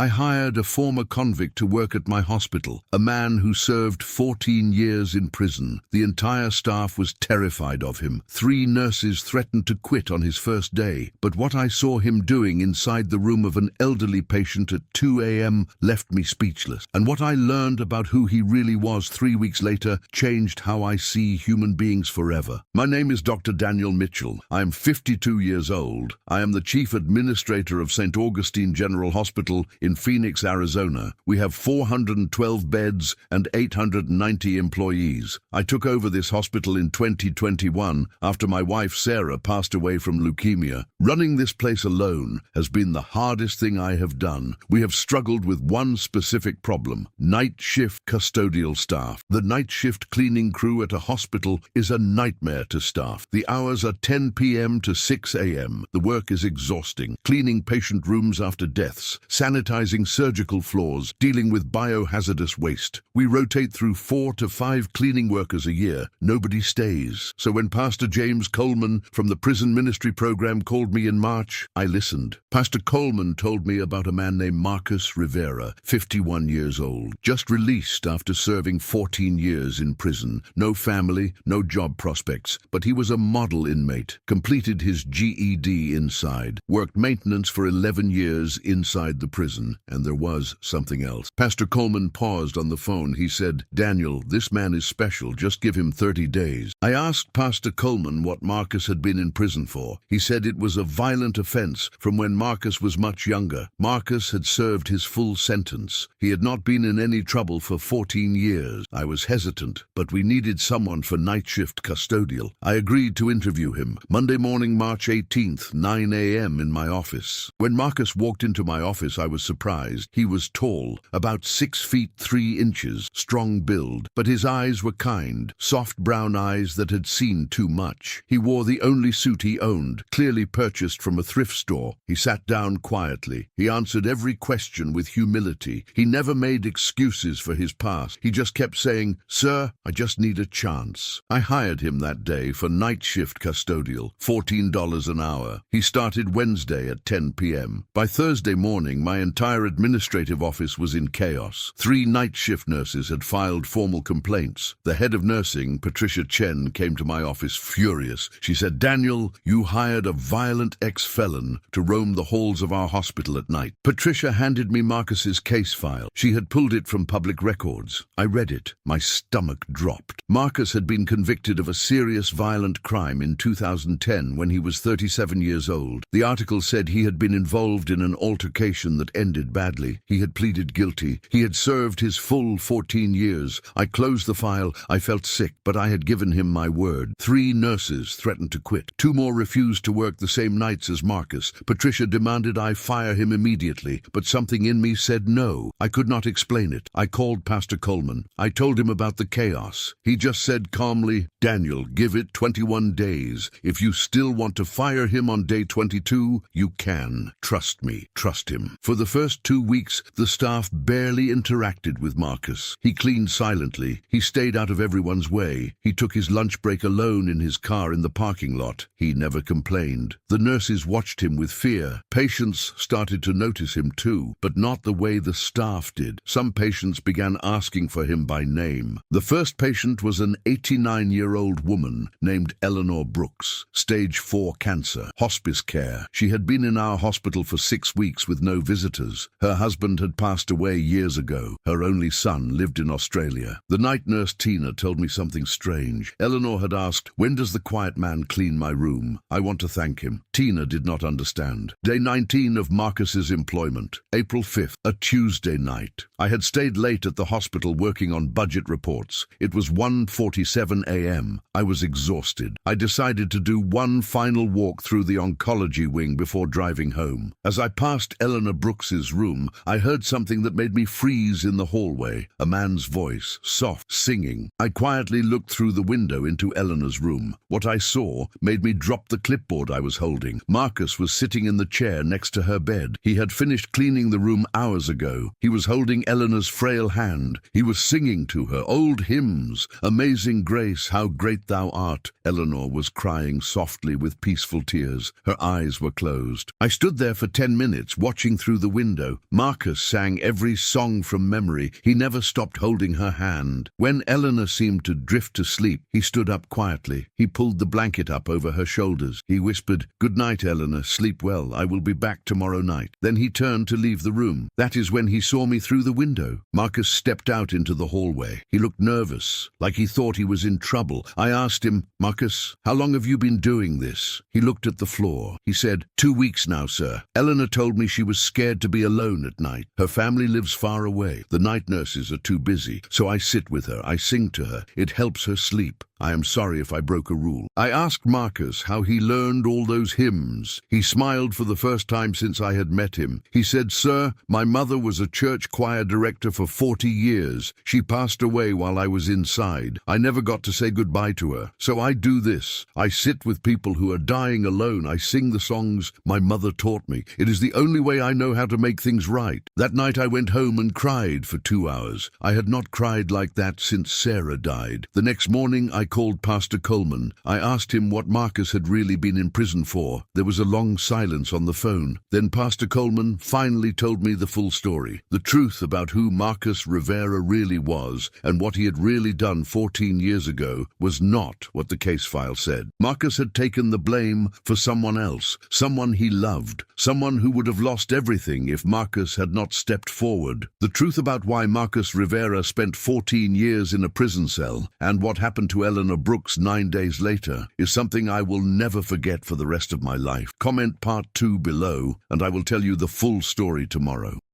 I hired a former convict to work at my hospital, a man who served 14 years in prison. The entire staff was terrified of him. 3 nurses threatened to quit on his first day, but what I saw him doing inside the room of an elderly patient at 2 a.m. left me speechless. And what I learned about who he really was 3 weeks later changed how I see human beings forever. My name is Dr. Daniel Mitchell. I am 52 years old. I am the Chief Administrator of St. Augustine General Hospital in Phoenix, Arizona. We have 412 beds and 890 employees. I took over this hospital in 2021 after my wife Sarah passed away from leukemia. Running this place alone has been the hardest thing I have done. We have struggled with one specific problem: night shift custodial staff. The night shift cleaning crew at a hospital is a nightmare to staff. The hours are 10 p.m. to 6 a.m. The work is exhausting. Cleaning patient rooms after deaths, sanitizing surgical floors, dealing with biohazardous waste. We rotate through 4 to 5 cleaning workers a year. Nobody stays. So when Pastor James Coleman from the prison ministry program called me in March, I listened. Pastor Coleman told me about a man named Marcus Rivera, 51 years old, just released after serving 14 years in prison. No family, no job prospects, but he was a model inmate, completed his GED inside, worked maintenance for 11 years inside the prison, and there was something else. Pastor Coleman paused on the phone. He said, "Daniel, this man is special. Just give him 30 days. I asked Pastor Coleman what Marcus had been in prison for. He said it was a violent offense from when Marcus was much younger. Marcus had served his full sentence. He had not been in any trouble for 14 years. I was hesitant, but we needed someone for night shift custodial. I agreed to interview him. Monday morning, March 18th, 9 a.m. in my office. When Marcus walked into my office, I was surprised. He was tall, about 6 feet 3 inches, strong build, but his eyes were kind, soft brown eyes that had seen too much. He wore the only suit he owned, clearly purchased from a thrift store. He sat down quietly. He answered every question with humility. He never made excuses for his past. He just kept saying, "Sir, I just need a chance." I hired him that day for night shift custodial, $14 an hour. He started Wednesday at 10 p.m. By Thursday morning, my entire administrative office was in chaos. 3 night shift nurses had filed formal complaints. The head of nursing, Patricia Chen, came to my office furious. She said, "Daniel, you hired a violent ex-felon to roam the halls of our hospital at night." Patricia handed me Marcus's case file. She had pulled it from public records. I read it. My stomach dropped. Marcus had been convicted of a serious violent crime in 2010 when he was 37 years old. The article said he had been involved in an altercation that ended badly. He had pleaded guilty. He had served his full 14 years. I closed the file. I felt sick, but I had given him my word. 3 nurses threatened to quit. 2 more refused to work the same nights as Marcus. Patricia demanded I fire him immediately, but something in me said no. I could not explain it. I called Pastor Coleman. I told him about the chaos. He just said calmly, "Daniel, give it 21 days. If you still want to fire him on day 22, you can. Trust me. Trust him." For the first 2 weeks, the staff barely interacted with Marcus. He cleaned silently. He stayed out of everyone's way. He took his lunch break alone in his car in the parking lot. He never complained. The nurses watched him with fear. Patients started to notice him too, but not the way the staff did. Some patients began asking for him by name. The first patient was an 89-year-old woman named Eleanor Brooks, stage 4 cancer, hospice care. She had been in our hospital for 6 weeks with no visitors. Her husband had passed away years ago. Her only son lived in Australia. The night nurse Tina told me something strange. Eleanor had asked, "When does the quiet man clean my room? I want to thank him." Tina did not understand. Day 19 of Marcus's employment, April 5th, a Tuesday night. I had stayed late at the hospital working on budget reports. It was 1:47 a.m. I was exhausted. I decided to do one final walk through the oncology wing before driving home. As I passed Eleanor Brooks's room, I heard something that made me freeze in the hallway. A man's voice, soft, singing. I quietly looked through the window into Eleanor's room. What I saw made me drop the clipboard I was holding. Marcus was sitting in the chair next to her bed. He had finished cleaning the room hours ago. He was holding Eleanor's frail hand. He was singing to her old hymns. "Amazing grace, how great thou art." Eleanor was crying softly with peaceful tears. Her eyes were closed. I stood there for 10 minutes watching through the window. window. Marcus sang every song from memory. He never stopped holding her hand. When Eleanor seemed to drift to sleep, he stood up quietly. He pulled the blanket up over her shoulders. He whispered, "Good night, Eleanor. Sleep well. I will be back tomorrow night." Then he turned to leave the room. That is when he saw me through the window. Marcus stepped out into the hallway. He looked nervous, like he thought he was in trouble. I asked him, "Marcus, how long have you been doing this?" He looked at the floor. He said, 2 weeks now, sir. Eleanor told me she was scared to be alone at night. Her family lives far away. The night nurses are too busy, so I sit with her. I sing to her. It helps her sleep. I am sorry if I broke a rule. I asked Marcus how he learned all those hymns. He smiled for the first time since I had met him. He said, "Sir, my mother was a church choir director for 40 years. She passed away while I was inside. I never got to say goodbye to her. So I do this. I sit with people who are dying alone. I sing the songs my mother taught me. It is the only way I know how to make things right." That night I went home and cried for 2 hours. I had not cried like that since Sarah died. The next morning I called Pastor Coleman. I asked him what Marcus had really been in prison for. There was a long silence on the phone. Then Pastor Coleman finally told me the full story. The truth about who Marcus Rivera really was and what he had really done 14 years ago was not what the case file said. Marcus had taken the blame for someone else, someone he loved, someone who would have lost everything if Marcus had not stepped forward. The truth about why Marcus Rivera spent 14 years in a prison cell and what happened to Eleanor Brooks 9 days later is something I will never forget for the rest of my life. Comment part 2 below, and I will tell you the full story tomorrow.